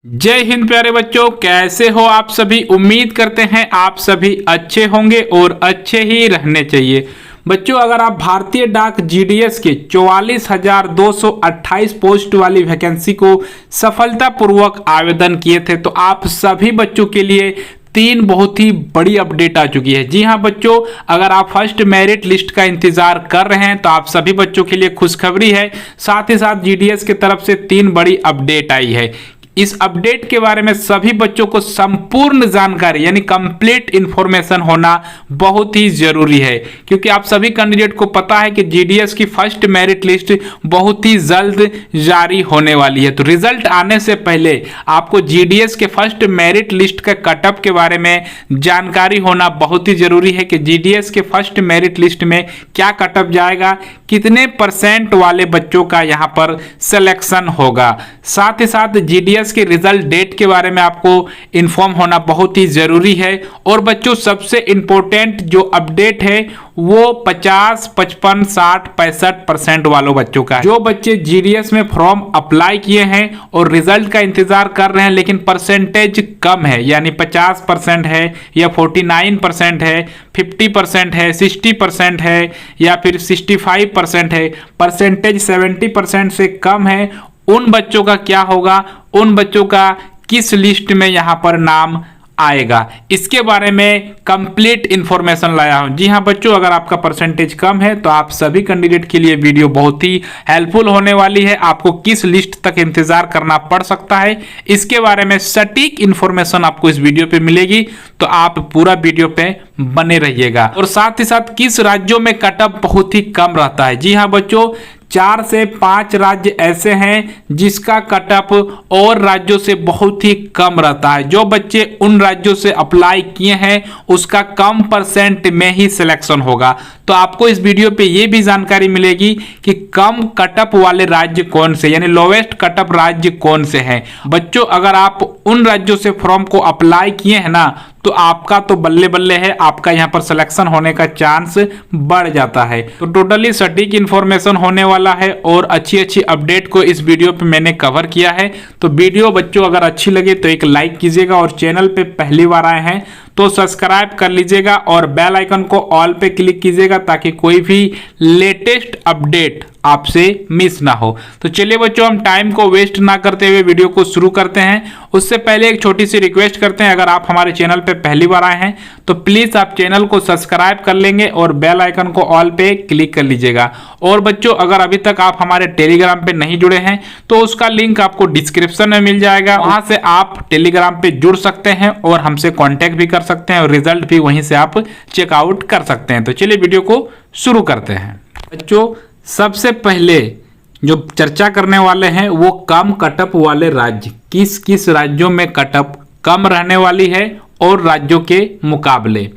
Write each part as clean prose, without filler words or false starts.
जय हिंद प्यारे बच्चों, कैसे हो आप सभी। उम्मीद करते हैं आप सभी अच्छे होंगे और अच्छे ही रहने चाहिए। बच्चों, अगर आप भारतीय डाक जीडीएस के 44,228 पोस्ट वाली वैकेंसी को सफलतापूर्वक आवेदन किए थे, तो आप सभी बच्चों के लिए तीन बहुत ही बड़ी अपडेट आ चुकी है। जी हां बच्चों, अगर आप फर्स्ट मेरिट लिस्ट का इंतजार कर रहे हैं तो आप सभी बच्चों के लिए खुशखबरी है। साथ ही साथ जीडीएस की तरफ से तीन बड़ी अपडेट आई है। इस अपडेट के बारे में सभी बच्चों को संपूर्ण जानकारी यानी कंप्लीट इंफॉर्मेशन होना बहुत ही जरूरी है, क्योंकि आप सभी कैंडिडेट को पता है कि जीडीएस की फर्स्ट मेरिट लिस्ट बहुत ही जल्द जारी होने वाली है। तो रिजल्ट आने से पहले आपको जीडीएस के फर्स्ट मेरिट लिस्ट का कटअप के बारे में जानकारी होना बहुत ही जरूरी है कि जीडीएस के फर्स्ट मेरिट लिस्ट में क्या कटअप जाएगा, कितने परसेंट वाले बच्चों का यहां पर सिलेक्शन होगा। साथ ही साथ जीडीएस के रिजल्ट डेट के बारे में आपको इन्फॉर्म होना बहुत ही जरूरी है। और बच्चों, सबसे इंपॉर्टेंट जो अपडेट है वो 50, 55, 60, 65% वालों बच्चों का है। जो बच्चे जीडीएस में फॉर्म अप्लाई किए हैं और रिजल्ट का इंतजार कर रहे हैं लेकिन परसेंटेज कम है, यानी 50% है या 49% है, 50% है, 60% है या फिर 65% है, परसेंटेज 70% से कम है, उन बच्चों का क्या होगा, उन बच्चों का किस लिस्ट में यहां पर नाम आएगा, इसके बारे में कंप्लीट इंफॉर्मेशन लाया हूं। जी हां बच्चों, अगर आपका परसेंटेज कम है तो आप सभी कैंडिडेट के लिए वीडियो बहुत ही हेल्पफुल होने वाली है। आपको किस लिस्ट तक इंतजार करना पड़ सकता है, इसके बारे में सटीक इंफॉर्मेशन आपको इस वीडियो पे मिलेगी, तो आप पूरा वीडियो पे बने रहिएगा। और साथ ही साथ किस राज्यों में कटअप बहुत ही कम रहता है। जी हां बच्चों, 4 से 5 राज्य ऐसे हैं जिसका कटअप और राज्यों से बहुत ही कम रहता है। जो बच्चे उन राज्यों से अप्लाई किए हैं उसका कम परसेंट में ही सिलेक्शन होगा। तो आपको इस वीडियो पे ये भी जानकारी मिलेगी कि कम कटअप वाले राज्य कौन से, यानी लोवेस्ट कटअप राज्य कौन से हैं। बच्चों, अगर आप उन राज्यों से फॉर्म को अप्लाई किए हैं ना, तो आपका तो बल्ले बल्ले है, आपका यहां पर सिलेक्शन होने का चांस बढ़ जाता है। तो टोटली सटीक इंफॉर्मेशन होने वाला है और अच्छी अच्छी अपडेट को इस वीडियो पे मैंने कवर किया है। तो वीडियो बच्चों अगर अच्छी लगे तो एक लाइक कीजिएगा और चैनल पे पहली बार आए हैं तो सब्सक्राइब कर लीजिएगा और बेल आइकन को ऑल पे क्लिक कीजिएगा ताकि कोई भी लेटेस्ट अपडेट आपसे मिस ना हो। तो चलिए बच्चों, हम टाइम को वेस्ट ना करते हुए वीडियो को शुरू करते हैं। उससे पहले एक छोटी सी रिक्वेस्ट करते हैं, अगर आप हमारे चैनल पे पहली बार आए हैं तो प्लीज आप चैनल को सब्सक्राइब कर लेंगे और बेल आइकन को ऑल पे क्लिक कर लीजिएगा। और बच्चों, अगर अभी तक आप हमारे टेलीग्राम पे नहीं जुड़े हैं तो उसका लिंक आपको डिस्क्रिप्शन में मिल जाएगा, वहां से आप टेलीग्राम पे जुड़ सकते हैं और हमसे कॉन्टेक्ट भी कर सकते हैं और रिजल्ट भी वहीं से आप चेकआउट कर सकते हैं। तो चलिए वीडियो को शुरू करते हैं। बच्चों, सबसे पहले जो चर्चा करने वाले हैं वो कम कटअप वाले राज्य, किस किस राज्यों में कटअप कम रहने वाली है और राज्यों के मुकाबले,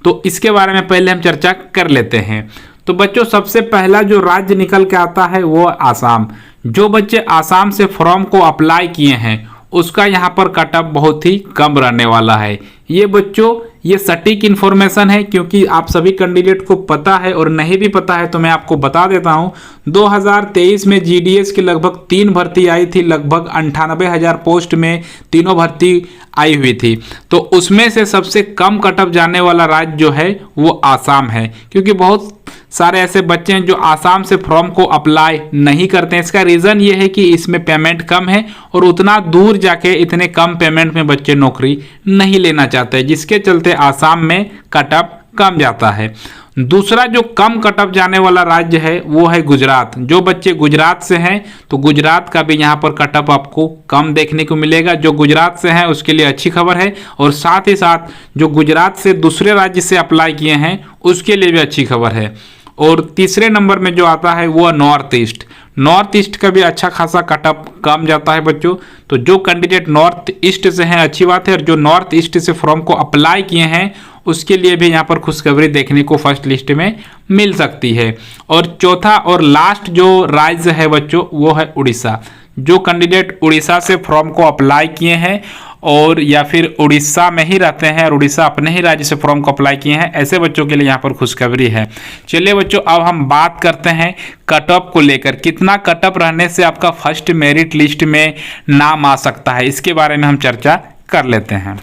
तो इसके बारे में पहले हम चर्चा कर लेते हैं। तो बच्चों, सबसे पहला जो राज्य निकल के आता है वो आसाम। जो बच्चे आसाम से फॉर्म को अप्लाई किए हैं उसका यहाँ पर कटअप बहुत ही कम रहने वाला है। ये बच्चों, ये सटीक इंफॉर्मेशन है क्योंकि आप सभी कैंडिडेट को पता है, और नहीं भी पता है तो मैं आपको बता देता हूं। 2023 में जीडीएस की लगभग 3 भर्ती आई थी, लगभग 98,000 पोस्ट में तीनों भर्ती आई हुई थी। तो उसमें से सबसे कम कटअप जाने वाला राज्य जो है वो आसाम है, क्योंकि बहुत सारे ऐसे बच्चे हैं जो आसाम से फॉर्म को अप्लाई नहीं करते हैं। इसका रीज़न ये है कि इसमें पेमेंट कम है और उतना दूर जाके इतने कम पेमेंट में बच्चे नौकरी नहीं लेना चाहते, जिसके चलते आसाम में कटअप कम जाता है। दूसरा जो कम कटअप जाने वाला राज्य है वो है गुजरात। जो बच्चे गुजरात से हैं तो गुजरात का भी यहाँ पर कटअप आपको कम देखने को मिलेगा। जो गुजरात से हैं उसके लिए अच्छी खबर है, और साथ ही साथ जो गुजरात से दूसरे राज्य से अप्लाई किए हैं उसके लिए भी अच्छी खबर है। और तीसरे नंबर में जो आता है वो नॉर्थ ईस्ट। नॉर्थ ईस्ट का भी अच्छा खासा कटअप कम जाता है बच्चों। तो जो कैंडिडेट नॉर्थ ईस्ट से हैं अच्छी बात है, और जो नॉर्थ ईस्ट से फॉर्म को अप्लाई किए हैं उसके लिए भी यहाँ पर खुशखबरी देखने को फर्स्ट लिस्ट में मिल सकती है। और चौथा और लास्ट जो राज्य है बच्चों वो है उड़ीसा। जो कैंडिडेट उड़ीसा से फॉर्म को अप्लाई किए हैं और या फिर उड़ीसा में ही रहते हैं और उड़ीसा अपने ही राज्य से फॉर्म को अप्लाई किए हैं, ऐसे बच्चों के लिए यहाँ पर खुशखबरी है। चलिए बच्चों, अब हम बात करते हैं कट ऑफ को लेकर। कितना कट ऑफ रहने से आपका फर्स्ट मेरिट लिस्ट में नाम आ सकता है, इसके बारे में हम चर्चा कर लेते हैं।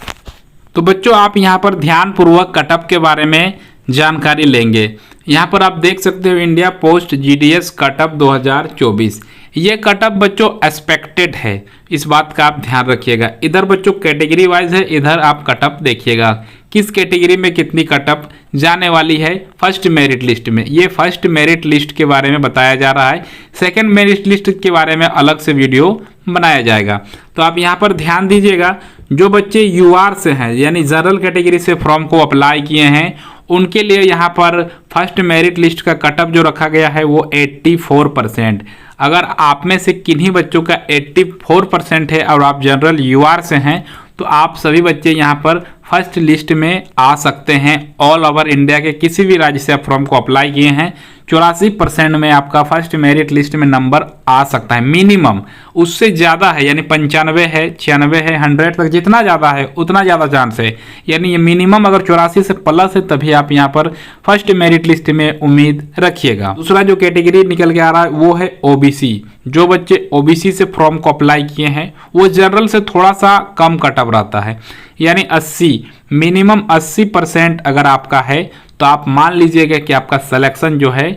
तो बच्चों, आप यहाँ पर ध्यानपूर्वक कट ऑफ के बारे में जानकारी लेंगे। यहाँ पर आप देख सकते हो India post GDS cut off 2024। ये कट ऑफ बच्चों एक्सपेक्टेड है, इस बात का आप ध्यान रखिएगा। इधर बच्चों कैटेगरी वाइज है, इधर आप कट ऑफ देखिएगा किस कैटेगरी में कितनी कट ऑफ जाने वाली है फर्स्ट मेरिट लिस्ट में। ये फर्स्ट मेरिट लिस्ट के बारे में बताया जा रहा है, सेकंड मेरिट लिस्ट के बारे में अलग से वीडियो बनाया जाएगा। तो आप यहाँ पर ध्यान दीजिएगा, जो बच्चे यूआर से हैं यानी जनरल कैटेगरी से फॉर्म को अप्लाई किए हैं, उनके लिए यहाँ पर फर्स्ट मेरिट लिस्ट का कट ऑफ जो रखा गया है वो 84%। अगर आप में से किन्हीं बच्चों का 84% है और आप जनरल यूआर से हैं, तो आप सभी बच्चे यहाँ पर फर्स्ट लिस्ट में आ सकते हैं। ऑल ओवर इंडिया के किसी भी राज्य से आप फॉर्म को अप्लाई किए हैं, 84% में आपका फर्स्ट मेरिट लिस्ट में नंबर आ सकता है। मिनिमम उससे ज़्यादा है, यानी 95 है, 96 है, 100 तक जितना ज़्यादा है उतना ज़्यादा चांस है। यानी ये मिनिमम अगर 84 से प्लस है तभी आप यहाँ पर फर्स्ट मेरिट लिस्ट में उम्मीद रखिएगा। दूसरा जो कैटेगरी निकल के आ रहा है वो है ओबीसी। जो बच्चे ओबीसी से फॉर्म को अप्लाई किए हैं वो जनरल से थोड़ा सा कम कट ऑफ रहता है, यानी 80 मिनिमम 80% अगर आपका है तो आप मान लीजिएगा कि आपका सिलेक्शन जो है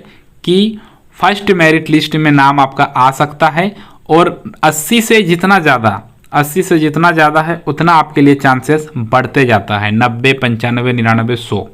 कि फर्स्ट मेरिट लिस्ट में नाम आपका आ सकता है। और 80 से जितना ज़्यादा है उतना आपके लिए चांसेस बढ़ते जाता है, 90, 95, 99, 100।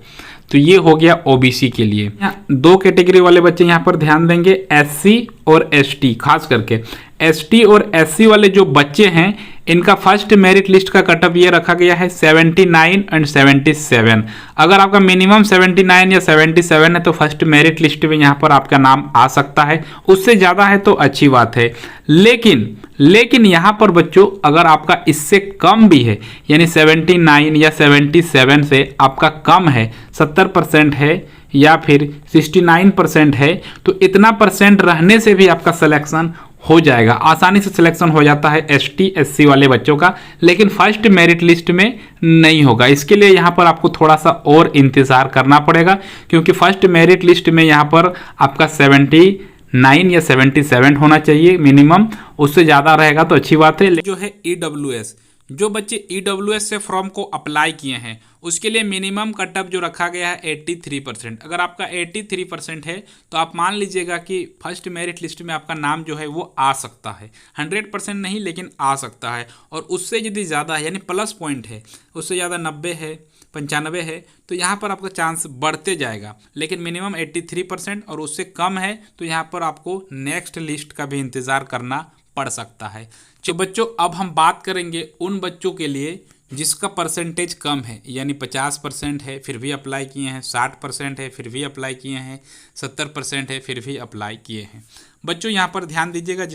तो ये हो गया ओबीसी के लिए। दो कैटेगरी वाले बच्चे यहाँ पर ध्यान देंगे, एससी और एसटी। खास करके एसटी और एससी वाले जो बच्चे हैं, इनका फर्स्ट मेरिट लिस्ट का कट ऑफ ये रखा गया है 79 एंड 77। अगर आपका मिनिमम 79 या 77 है तो फर्स्ट मेरिट लिस्ट में यहाँ पर आपका नाम आ सकता है। उससे ज़्यादा है तो अच्छी बात है, लेकिन यहाँ पर बच्चों अगर आपका इससे कम भी है, यानी 79 या 77 से आपका कम है, 70% है या फिर 69% है, तो इतना परसेंट रहने से भी आपका सिलेक्शन हो जाएगा, आसानी से सिलेक्शन हो जाता है एसटी एससी वाले बच्चों का। लेकिन फर्स्ट मेरिट लिस्ट में नहीं होगा, इसके लिए यहाँ पर आपको थोड़ा सा और इंतज़ार करना पड़ेगा, क्योंकि फर्स्ट मेरिट लिस्ट में यहाँ पर आपका 79 या 77 होना चाहिए मिनिमम। उससे ज़्यादा रहेगा तो अच्छी बात है। जो है ईडब्ल्यूएस, जो बच्चे ईडब्ल्यूएस से फॉर्म को अप्लाई किए हैं उसके लिए मिनिमम कट ऑफ जो रखा गया है 83%। अगर आपका 83% है तो आप मान लीजिएगा कि फर्स्ट मेरिट लिस्ट में आपका नाम जो है वो आ सकता है। 100% नहीं, लेकिन आ सकता है। और उससे यदि ज़्यादा है, यानी प्लस पॉइंट है, उससे ज़्यादा 90 है, 95 है, तो यहाँ पर आपका चांस बढ़ते जाएगा। लेकिन मिनिमम 83% और उससे कम है तो यहाँ पर आपको नेक्स्ट लिस्ट का भी इंतज़ार करना पड़ सकता है। तो बच्चों, अब हम बात करेंगे उन बच्चों के लिए जिसका परसेंटेज कम है, यानी 50% है फिर भी अप्लाई किए हैं, 60% है फिर भी अप्लाई किए हैं, 70% है फिर भी अप्लाई किए हैं। बच्चों यहाँ पर ध्यान दीजिएगा,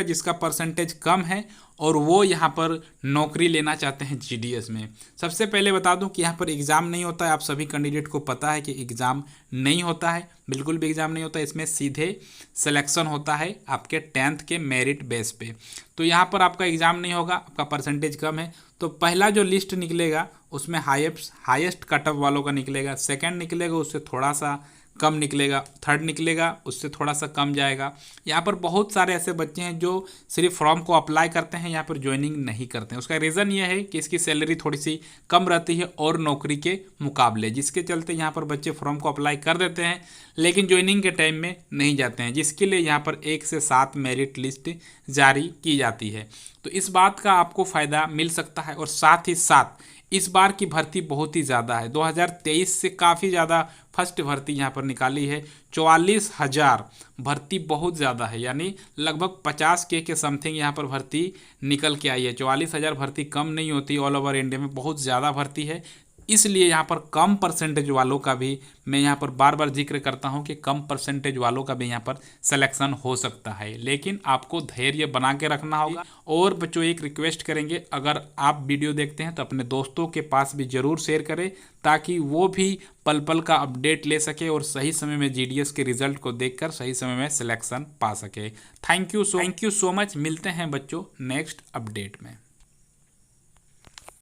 जिसका परसेंटेज कम है और वो यहाँ पर नौकरी लेना चाहते हैं जीडीएस में। सबसे पहले बता दूं कि यहाँ पर एग्ज़ाम नहीं होता है। आप सभी कैंडिडेट को पता है कि एग्ज़ाम नहीं होता है, बिल्कुल भी एग्ज़ाम नहीं होता है। इसमें सीधे सिलेक्शन होता है आपके 10th के मेरिट बेस पे। तो यहाँ पर आपका एग्ज़ाम नहीं होगा, आपका परसेंटेज कम है तो पहला जो लिस्ट निकलेगा उसमें हाईएस्ट कट ऑफ वालों का निकलेगा, सेकेंड निकलेगा उससे थोड़ा सा कम निकलेगा, थर्ड निकलेगा उससे थोड़ा सा कम जाएगा। यहाँ पर बहुत सारे ऐसे बच्चे हैं जो सिर्फ फॉर्म को अप्लाई करते हैं, यहाँ पर ज्वाइनिंग नहीं करते हैं। उसका रीज़न ये है कि इसकी सैलरी थोड़ी सी कम रहती है और नौकरी के मुकाबले, जिसके चलते यहाँ पर बच्चे फॉर्म को अप्लाई कर देते हैं लेकिन ज्वाइनिंग के टाइम में नहीं जाते हैं, जिसके लिए यहाँ पर 1 से 7 मेरिट लिस्ट जारी की जाती है। तो इस बात का आपको फ़ायदा मिल सकता है। और साथ ही साथ इस बार की भर्ती बहुत ही ज़्यादा है, 2023 से काफ़ी ज़्यादा फर्स्ट भर्ती यहाँ पर निकाली है। 44,000 भर्ती बहुत ज़्यादा है, यानी लगभग 50K के समथिंग यहाँ पर भर्ती निकल के आई है। 44,000 भर्ती कम नहीं होती, ऑल ओवर इंडिया में बहुत ज़्यादा भर्ती है। इसलिए यहाँ पर कम परसेंटेज वालों का भी मैं यहाँ पर बार बार जिक्र करता हूँ कि कम परसेंटेज वालों का भी यहाँ पर सिलेक्शन हो सकता है, लेकिन आपको धैर्य बना के रखना होगा। और बच्चों एक रिक्वेस्ट करेंगे, अगर आप वीडियो देखते हैं तो अपने दोस्तों के पास भी ज़रूर शेयर करें ताकि वो भी पल पल का अपडेट ले सके और सही समय में जीडीएस के रिजल्ट को देखकर सही समय में सिलेक्शन पा सके। Thank you so much. मिलते हैं बच्चों नेक्स्ट अपडेट में।